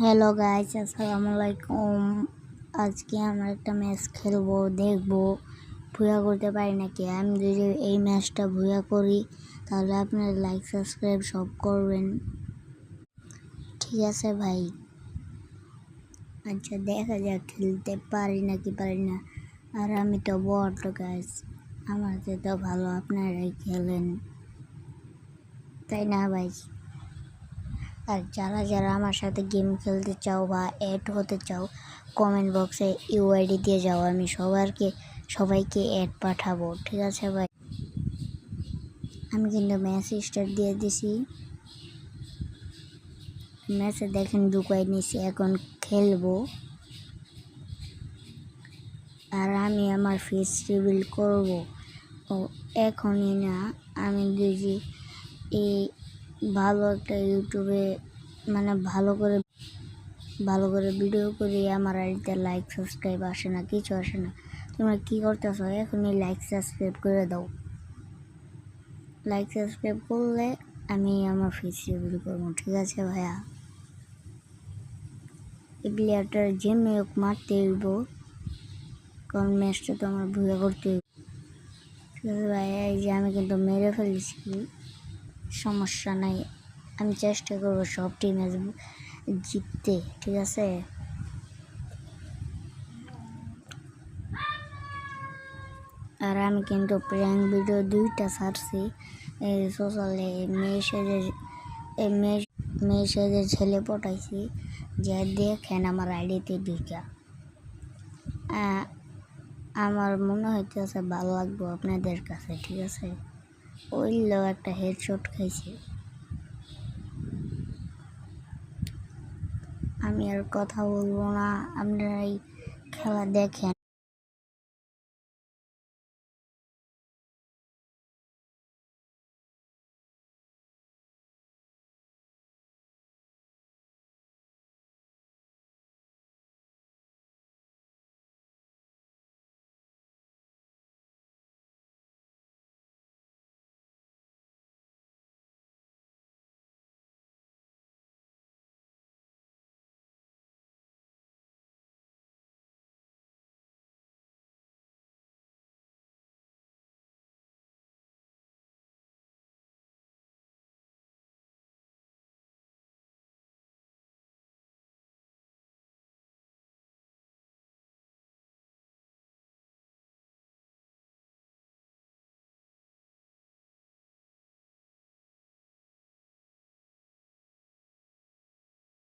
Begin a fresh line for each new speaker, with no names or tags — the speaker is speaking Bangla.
হ্যালো গাইস, আসসালামু আলাইকুম। আজকে আমরা একটা ম্যাচ খেলবো, দেখবো ভুয়া করতে পারি নাকি। আমি যদি এই ম্যাচটা ভুয়া করি তাহলে আপনারা লাইক সাবস্ক্রাইব সব করবেন, ঠিক আছে ভাই? আচ্ছা, দেখা যাক খেলতে পারি নাকি পারি না। আর আমি তো বট গাইস, আমার তো ভালো আপনারাই খেলেন, তাই না ভাই? আর যারা যারা আমার সাথে গেম খেলতে চাও বা অ্যাড হতে চাও, কমেন্ট বক্সে ইউআইডি দিয়ে যাও, আমি সবাইকে অ্যাড পাঠাবো, ঠিক আছে ভাই? আমি কিন্তু ম্যাচ স্টার্ট দিয়ে দিছি, ম্যাচে দেখেন ঢুকাই নিছি, এখন খেলবো। আর আমি আমার ফেস রিভিল করব ও এখনই না, আমি যদি এই ভালো একটা ইউটিউবে মানে ভালো করে ভিডিও করি, আমার আইডিতে লাইক সাবস্ক্রাইব আসে না, কিছু আসে না। তোমরা কী করতেছ? এখনই লাইক সাবস্ক্রাইব করে দাও। লাইক সাবস্ক্রাইব করলে আমি আমার ফেস রিভিল করবো, ঠিক আছে ভাইয়া? এই প্লেয়ারটার যে মেয়ক মারতে হইব, কারণ ম্যাচটা তো আমার ভুয়া করতে হইব, ঠিক আছে ভাইয়া? এই যে আমি কিন্তু মেরে ফেলেছি, সমস্যা নাই। আমি চেষ্টা করবো সবটি ম্যাচ জিততে, ঠিক আছে? আর আমি কিন্তু প্র্যাঙ্ক ভিডিও 2টা ছাড়ছি এই সোশ্যালে। মেয়ে সেজে ছেলে পটাইছি, যে দেখেন আমার আইডিতে ঢুকা। আমার মনে হইতেছে ভালো লাগবো আপনাদের কাছে, ঠিক আছে? ওইলো একটা হেডশট খাইছে। আমি আর কথা বলবো না, আপনারা এই খেলা দেখেন।